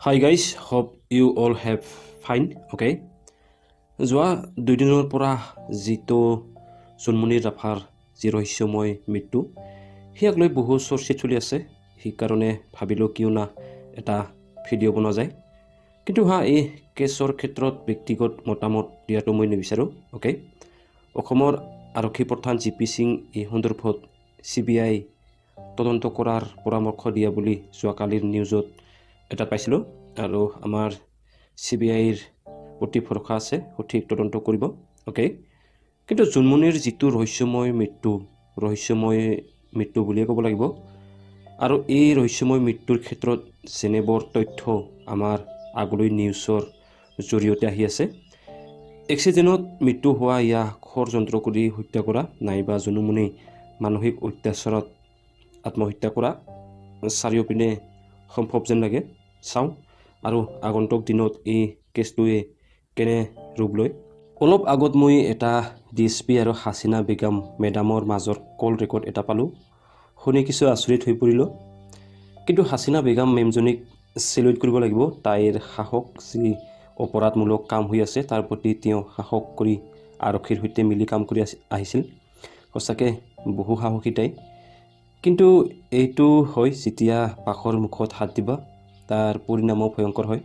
Hi guys, hope you all have fine, okay? যোৱা দুদিনৰ পৰা যিটো জন্মনিৰ ৰাফাৰ যি ৰহস্যময় মৃত্যু সিয়াক লৈ বহু চৰ্চিত চলি আছে। সেইকাৰণে ভাবিলোঁ কিয় না এটা ভিডিঅ' বনোৱা যায়। কিন্তু এই কেছৰ ক্ষেত্ৰত ব্যক্তিগত মতামত দিয়াটো মই নিবিচাৰোঁ, অ'কে? অসমৰ আৰক্ষী প্ৰধান জি পি সিং এই সন্দৰ্ভত CBI তদন্ত কৰাৰ পৰামৰ্শ দিয়া বুলি যোৱাকালিৰ নিউজত এটা পাইছিলোঁ আৰু আমাৰ CBIৰ প্ৰতি ভৰসা আছে, সঠিক তদন্ত কৰিব, অ'কে? কিন্তু জন্মনিৰ যিটো ৰহস্যময় মৃত্যু বুলিয়ে ক'ব লাগিব। আৰু এই ৰহস্যময় মৃত্যুৰ ক্ষেত্ৰত যেনেবোৰ তথ্য আমাৰ আগলৈ নিউজৰ জৰিয়তে আহি আছে, এক্সিডেণ্টত মৃত্যু হোৱা ষড়যন্ত্ৰ কৰি হত্যা কৰা নাইবা জনমনি মানসিক অত্যাচাৰত আত্মহত্যা কৰা চাৰিওপিনে সম্ভৱ যেন লাগে। চাওঁ আৰু আগন্তুক দিনত এই কেছটোৱে কেনে ৰূপ লয়। অলপ আগত মই এটা DSP আৰু হাছিনা বেগম মেডামৰ মাজৰ কল ৰেকৰ্ড এটা পালোঁ। শুনি কিছু আচৰিত হৈ পৰিলোঁ। কিন্তু হাছিনা বেগম মেমজনীক চেলুট কৰিব লাগিব। তাইৰ সাহস, যি অপৰাধমূলক কাম হৈ আছে তাৰ প্ৰতি তেওঁ সাহস কৰি আৰক্ষীৰ সৈতে মিলি কাম কৰি আহিছিল। সঁচাকৈ বহু সাহসী তাই। কিন্তু এইটো হয় যেতিয়া পাখৰ মুখত হাত দিবা, তাৰ পৰিণামো ভয়ংকৰ হয়।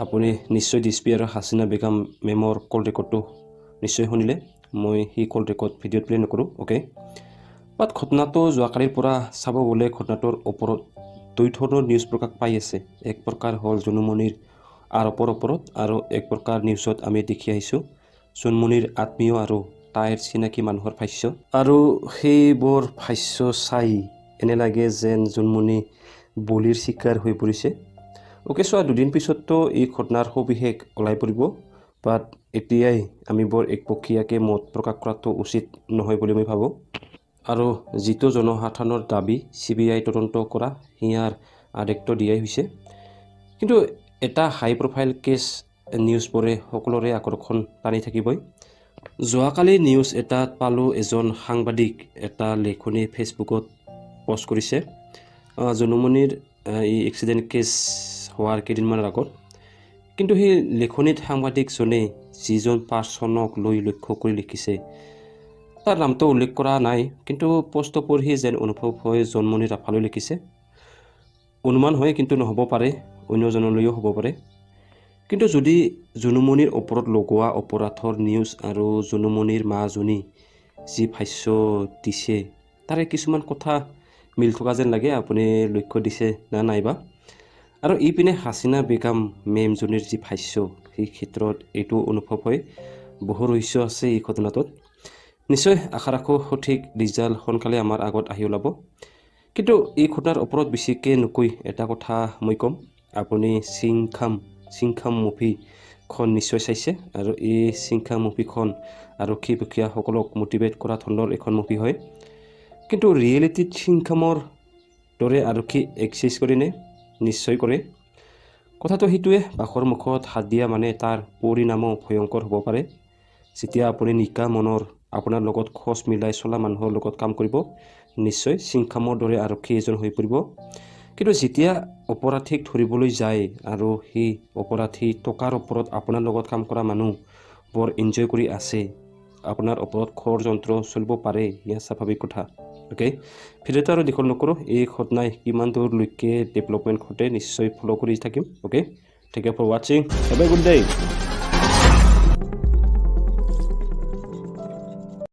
আপুনি নিশ্চয় DSP আৰু হাছিনা বেগম মেমৰ কল ৰেকৰ্ডটো নিশ্চয় শুনিলে। মই সেই কল ৰেকৰ্ড ভিডিঅ'ত প্লে নকৰোঁ, অ'কে? বাট ঘটনাটো যোৱাকালিৰ পৰা চাব গ'লে ঘটনাটোৰ ওপৰত দুই ধৰণৰ নিউজ প্ৰকাশ পাই আছে। এক প্ৰকাৰ হ'ল জনমনিৰ আৰোপৰ ওপৰত আৰু এক প্ৰকাৰ নিউজত আমি দেখি আহিছোঁ জনমনিৰ আত্মীয় আৰু তাইৰ চিনাকি মানুহৰ ভাষ্য। আৰু সেইবোৰ ভাষ্য চাই এনে লাগে যেন জনমনি বলিৰ চিকাৰ হৈ পৰিছে। অ'কে, চোৱা দুদিন পিছততো এই ঘটনাৰ সবিশেষ ওলাই পৰিব। বাট এতিয়াই আমি বৰ একপক্ষীয়াকৈ মত প্ৰকাশ কৰাটো উচিত নহয় বুলি মই ভাবোঁ। আৰু যিটো জনসাধাৰণৰ দাবী CBI তদন্ত কৰা, সিয়াৰ আদেশটো দিয়াই হৈছে। কিন্তু এটা হাই প্ৰফাইল কেছ নিউজবোৰে সকলোৰে আকৰ্ষণ টানি থাকিবই। যোৱাকালি নিউজ এটাত পালোঁ এজন সাংবাদিক এটা লেখনি ফেচবুকত পষ্ট কৰিছে জনমনিৰ এই এক্সিডেণ্ট কেছ হোৱাৰ কেইদিনমানৰ আগত। কিন্তু সেই লেখনিত সাংবাদিকজনে যিজন পাৰ্চনক লৈ লক্ষ্য কৰি লিখিছে তাৰ নামটো উল্লেখ কৰা নাই। কিন্তু পষ্ট পঢ়ি যেন অনুভৱ হয় জন্মনি ৰাফালৈ লিখিছে। অনুমান হয়, কিন্তু নহ'ব পাৰে, অন্যজনলৈও হ'ব পাৰে। কিন্তু যদি জনমনিৰ ওপৰত লগোৱা অপৰাধৰ নিউজ আৰু জনমনিৰ মাজনী যি ভাষ্য দিছে তাৰে কিছুমান কথা মিল থকা যেন লাগে। আপুনি লক্ষ্য দিছে না নাইবা? আৰু ইপিনে হাছিনা বেগম মেমজনীৰ যি ভাষ্য, সেই ক্ষেত্ৰত এইটো অনুভৱ হয় বহু ৰহস্য আছে এই ঘটনাটোত। নিশ্চয় আশা ৰাখোঁ সঠিক ৰিজাল্ট সোনকালে আমাৰ আগত আহি ওলাব। কিন্তু এই ঘটনাৰ ওপৰত বেছিকৈ নকৈ এটা কথা মই ক'ম, আপুনি চিংখাম মুভিখন নিশ্চয় চাইছে। আৰু এই চিংখাম মুভিখন আৰক্ষী বিষয়াসকলক মটিভেট কৰা ধৰণৰ এখন মুভি হয়। কিন্তু ৰিয়েলিটিত চিংখামৰ দৰে আৰক্ষী এক্সিষ্ট কৰেনে? নিশ্চয় কৰে। কথাটো সেইটোৱে, পাখৰ মুখত হাত দিয়া মানে তাৰ পৰিণামো ভয়ংকৰ হ'ব পাৰে। যেতিয়া আপুনি নিকা মনৰ আপোনাৰ লগত খোজ মিলাই চলা মানুহৰ লগত কাম কৰিব, নিশ্চয় চিংখামৰ দৰে আৰক্ষী এজন হৈ পৰিব। কিন্তু যেতিয়া অপৰাধীক ধৰিবলৈ যায় আৰু সেই অপৰাধী টকাৰ ওপৰত আপোনাৰ লগত কাম কৰা মানুহ বৰ এনজয় কৰি আছে, আপোনাৰ ওপৰত ষড়যন্ত্ৰ চলিব পাৰে, ইয়া স্বাভাৱিক কথা, অ'কে? ভিডিঅ'টো আৰু দীঘল নকৰোঁ। এই ঘটনাই কিমান দূৰলৈকে ডেভেলপমেণ্ট ঘটে নিশ্চয় ফ'ল' কৰি থাকিম, অ'কে? থেংক ইউ ফৰ ৱাচিং। Have a good day.